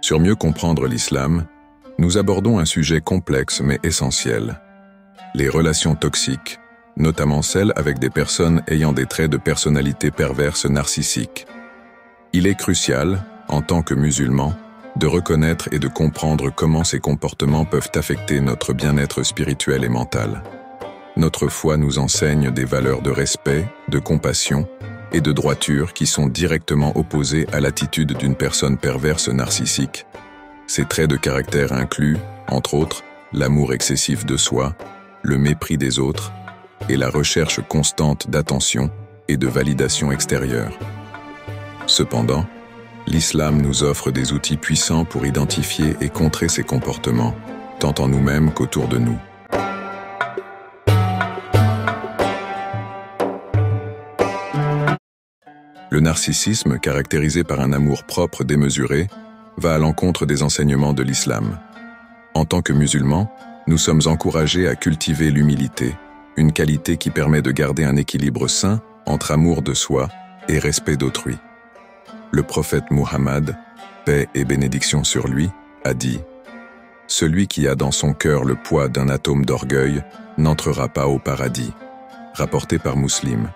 Sur mieux comprendre l'islam, nous abordons un sujet complexe mais essentiel. Les relations toxiques, notamment celles avec des personnes ayant des traits de personnalité perverse narcissique. Il est crucial, en tant que musulmans, de reconnaître et de comprendre comment ces comportements peuvent affecter notre bien-être spirituel et mental. Notre foi nous enseigne des valeurs de respect, de compassion et de droiture qui sont directement opposées à l'attitude d'une personne perverse narcissique. Ces traits de caractère incluent, entre autres, l'amour excessif de soi, le mépris des autres et la recherche constante d'attention et de validation extérieure. Cependant, l'islam nous offre des outils puissants pour identifier et contrer ces comportements, tant en nous-mêmes qu'autour de nous. Le narcissisme, caractérisé par un amour propre démesuré, va à l'encontre des enseignements de l'islam. En tant que musulmans, nous sommes encouragés à cultiver l'humilité, une qualité qui permet de garder un équilibre sain entre amour de soi et respect d'autrui. Le prophète Muhammad, paix et bénédiction sur lui, a dit « Celui qui a dans son cœur le poids d'un atome d'orgueil n'entrera pas au paradis », rapporté par Muslim.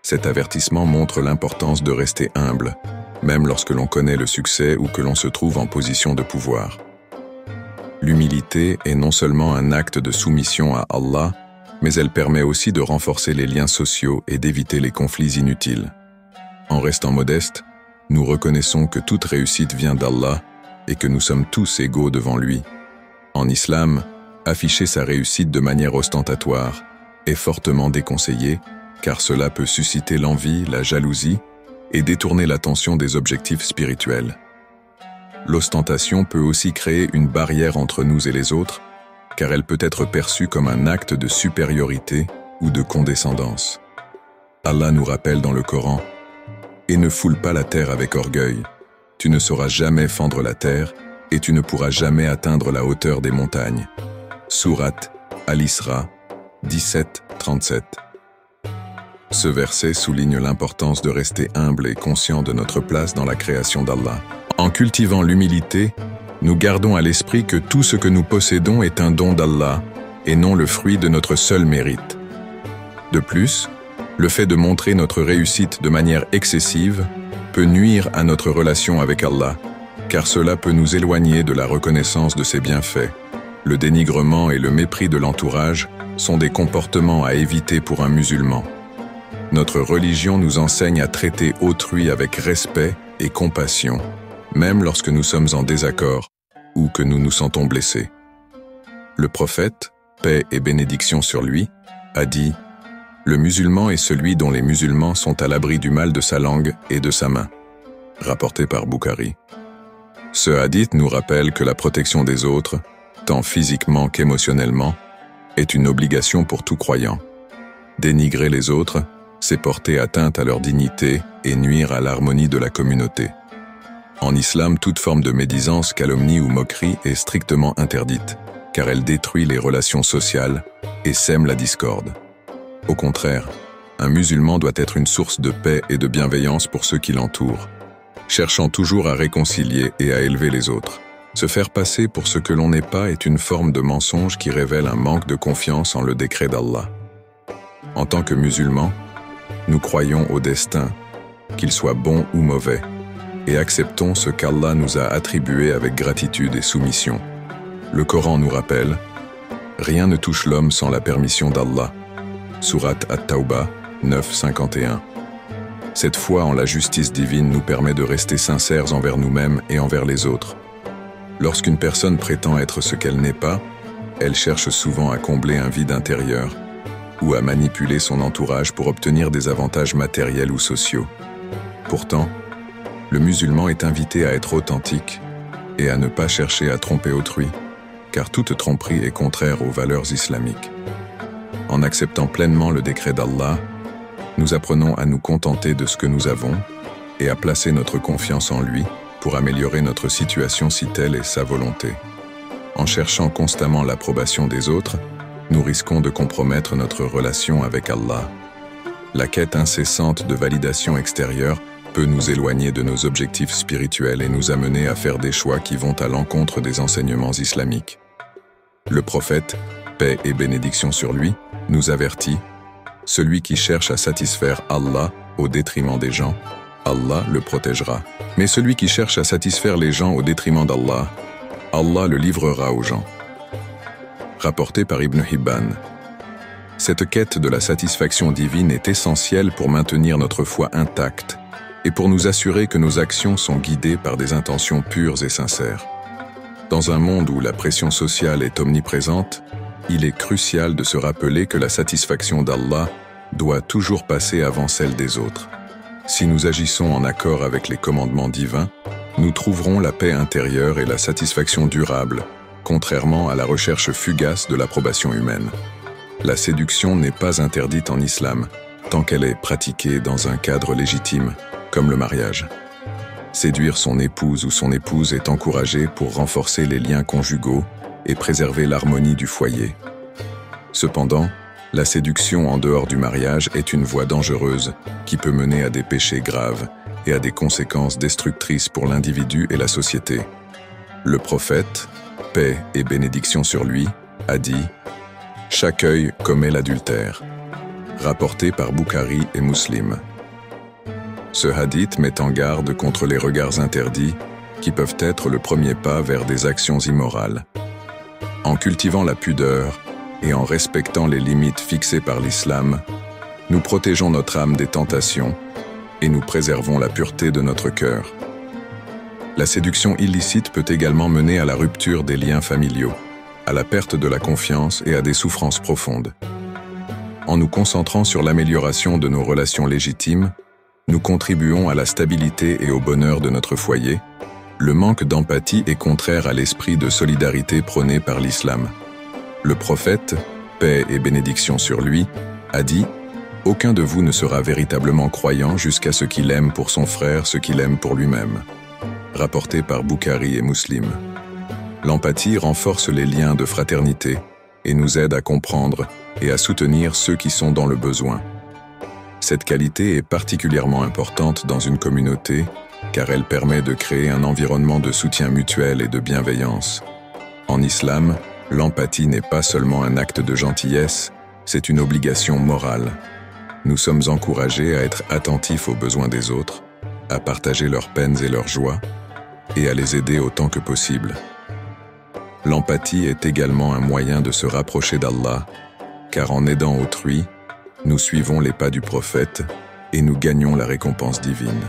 Cet avertissement montre l'importance de rester humble, même lorsque l'on connaît le succès ou que l'on se trouve en position de pouvoir. L'humilité est non seulement un acte de soumission à Allah, mais elle permet aussi de renforcer les liens sociaux et d'éviter les conflits inutiles. En restant modeste, nous reconnaissons que toute réussite vient d'Allah et que nous sommes tous égaux devant lui. En islam, afficher sa réussite de manière ostentatoire est fortement déconseillé, car cela peut susciter l'envie, la jalousie et détourner l'attention des objectifs spirituels. L'ostentation peut aussi créer une barrière entre nous et les autres, car elle peut être perçue comme un acte de supériorité ou de condescendance. Allah nous rappelle dans le Coran « Et ne foule pas la terre avec orgueil, tu ne sauras jamais fendre la terre et tu ne pourras jamais atteindre la hauteur des montagnes. » Sourate Al-Isra 17-37. Ce verset souligne l'importance de rester humble et conscient de notre place dans la création d'Allah. En cultivant l'humilité, nous gardons à l'esprit que tout ce que nous possédons est un don d'Allah et non le fruit de notre seul mérite. De plus, le fait de montrer notre réussite de manière excessive peut nuire à notre relation avec Allah, car cela peut nous éloigner de la reconnaissance de ses bienfaits. Le dénigrement et le mépris de l'entourage sont des comportements à éviter pour un musulman. Notre religion nous enseigne à traiter autrui avec respect et compassion, même lorsque nous sommes en désaccord ou que nous nous sentons blessés. Le prophète, paix et bénédiction sur lui, a dit « Le musulman est celui dont les musulmans sont à l'abri du mal de sa langue et de sa main », rapporté par Bukhari. Ce hadith nous rappelle que la protection des autres, tant physiquement qu'émotionnellement, est une obligation pour tout croyant. Dénigrer les autres, c'est porter atteinte à leur dignité et nuire à l'harmonie de la communauté. En islam, toute forme de médisance, calomnie ou moquerie est strictement interdite, car elle détruit les relations sociales et sème la discorde. Au contraire, un musulman doit être une source de paix et de bienveillance pour ceux qui l'entourent, cherchant toujours à réconcilier et à élever les autres. Se faire passer pour ce que l'on n'est pas est une forme de mensonge qui révèle un manque de confiance en le décret d'Allah. En tant que musulmans, nous croyons au destin, qu'il soit bon ou mauvais, et acceptons ce qu'Allah nous a attribué avec gratitude et soumission. Le Coran nous rappelle « Rien ne touche l'homme sans la permission d'Allah » Sourate At-Tawbah 9-51. Cette foi en la justice divine nous permet de rester sincères envers nous-mêmes et envers les autres. Lorsqu'une personne prétend être ce qu'elle n'est pas, elle cherche souvent à combler un vide intérieur ou à manipuler son entourage pour obtenir des avantages matériels ou sociaux. Pourtant, le musulman est invité à être authentique et à ne pas chercher à tromper autrui, car toute tromperie est contraire aux valeurs islamiques. En acceptant pleinement le décret d'Allah, nous apprenons à nous contenter de ce que nous avons et à placer notre confiance en lui pour améliorer notre situation si telle est sa volonté. En cherchant constamment l'approbation des autres, nous risquons de compromettre notre relation avec Allah. La quête incessante de validation extérieure peut nous éloigner de nos objectifs spirituels et nous amener à faire des choix qui vont à l'encontre des enseignements islamiques. Le prophète, paix et bénédiction sur lui, nous avertit « Celui qui cherche à satisfaire Allah au détriment des gens, Allah le protégera. Mais celui qui cherche à satisfaire les gens au détriment d'Allah, Allah le livrera aux gens. » Rapporté par Ibn Hibban. Cette quête de la satisfaction divine est essentielle pour maintenir notre foi intacte et pour nous assurer que nos actions sont guidées par des intentions pures et sincères. Dans un monde où la pression sociale est omniprésente, il est crucial de se rappeler que la satisfaction d'Allah doit toujours passer avant celle des autres. Si nous agissons en accord avec les commandements divins, nous trouverons la paix intérieure et la satisfaction durable, contrairement à la recherche fugace de l'approbation humaine. La séduction n'est pas interdite en islam, tant qu'elle est pratiquée dans un cadre légitime, comme le mariage. Séduire son épouse ou son épouse est encouragé pour renforcer les liens conjugaux et préserver l'harmonie du foyer. Cependant, la séduction en dehors du mariage est une voie dangereuse qui peut mener à des péchés graves et à des conséquences destructrices pour l'individu et la société. Le prophète, paix et bénédiction sur lui, a dit « Chaque œil commet l'adultère », rapporté par Bukhari et Muslim. Ce hadith met en garde contre les regards interdits qui peuvent être le premier pas vers des actions immorales. En cultivant la pudeur et en respectant les limites fixées par l'islam, nous protégeons notre âme des tentations et nous préservons la pureté de notre cœur. La séduction illicite peut également mener à la rupture des liens familiaux, à la perte de la confiance et à des souffrances profondes. En nous concentrant sur l'amélioration de nos relations légitimes, nous contribuons à la stabilité et au bonheur de notre foyer. Le manque d'empathie est contraire à l'esprit de solidarité prôné par l'islam. Le prophète, paix et bénédiction sur lui, a dit « Aucun de vous ne sera véritablement croyant jusqu'à ce qu'il aime pour son frère ce qu'il aime pour lui-même. » Rapporté par Bukhari et Muslim. L'empathie renforce les liens de fraternité et nous aide à comprendre et à soutenir ceux qui sont dans le besoin. Cette qualité est particulièrement importante dans une communauté car elle permet de créer un environnement de soutien mutuel et de bienveillance. En islam, l'empathie n'est pas seulement un acte de gentillesse, c'est une obligation morale. Nous sommes encouragés à être attentifs aux besoins des autres, à partager leurs peines et leurs joies, et à les aider autant que possible. L'empathie est également un moyen de se rapprocher d'Allah, car en aidant autrui, nous suivons les pas du prophète et nous gagnons la récompense divine.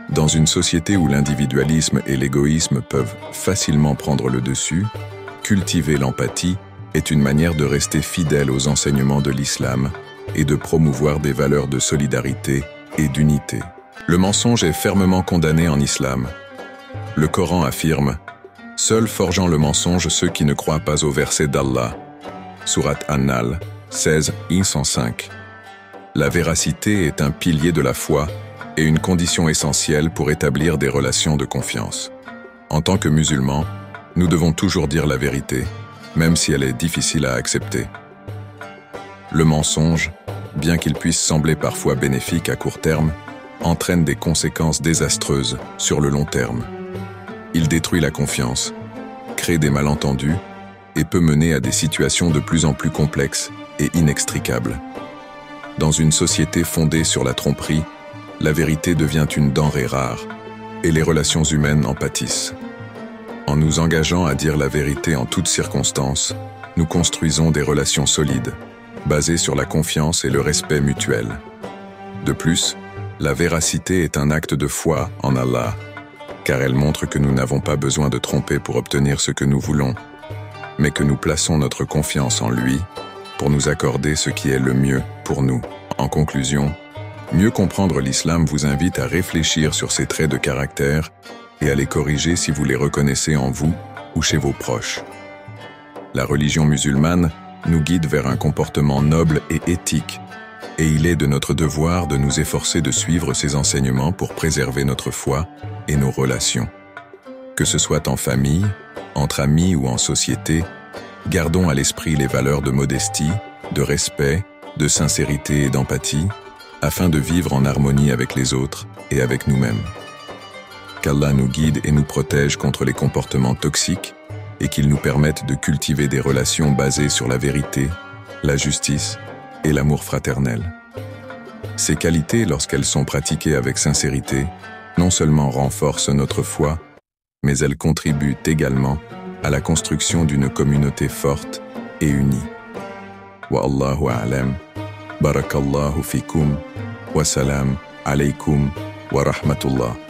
Dans une société où l'individualisme et l'égoïsme peuvent facilement prendre le dessus, cultiver l'empathie est une manière de rester fidèle aux enseignements de l'islam et de promouvoir des valeurs de solidarité et d'unité. Le mensonge est fermement condamné en islam. Le Coran affirme « Seuls forgeant le mensonge ceux qui ne croient pas au verset d'Allah » Sourate An-Nahl 16:105. La véracité est un pilier de la foi et une condition essentielle pour établir des relations de confiance. En tant que musulmans, nous devons toujours dire la vérité, même si elle est difficile à accepter. Le mensonge, bien qu'il puisse sembler parfois bénéfique à court terme, entraîne des conséquences désastreuses sur le long terme. Il détruit la confiance, crée des malentendus et peut mener à des situations de plus en plus complexes et inextricables. Dans une société fondée sur la tromperie, la vérité devient une denrée rare et les relations humaines en pâtissent. En nous engageant à dire la vérité en toutes circonstances, nous construisons des relations solides, basées sur la confiance et le respect mutuel. De plus, la véracité est un acte de foi en Allah, car elle montre que nous n'avons pas besoin de tromper pour obtenir ce que nous voulons, mais que nous plaçons notre confiance en lui pour nous accorder ce qui est le mieux pour nous. En conclusion, mieux comprendre l'islam vous invite à réfléchir sur ces traits de caractère et à les corriger si vous les reconnaissez en vous ou chez vos proches. La religion musulmane nous guide vers un comportement noble et éthique, et il est de notre devoir de nous efforcer de suivre ses enseignements pour préserver notre foi et nos relations. Que ce soit en famille, entre amis ou en société, gardons à l'esprit les valeurs de modestie, de respect, de sincérité et d'empathie, afin de vivre en harmonie avec les autres et avec nous-mêmes. Qu'Allah nous guide et nous protège contre les comportements toxiques et qu'il nous permette de cultiver des relations basées sur la vérité, la justice et l'amour fraternel. Ces qualités, lorsqu'elles sont pratiquées avec sincérité, non seulement renforcent notre foi, mais elles contribuent également à la construction d'une communauté forte et unie. Wallahu a'lam. Barakallahu fikum. Wa salam alaykum wa rahmatullah.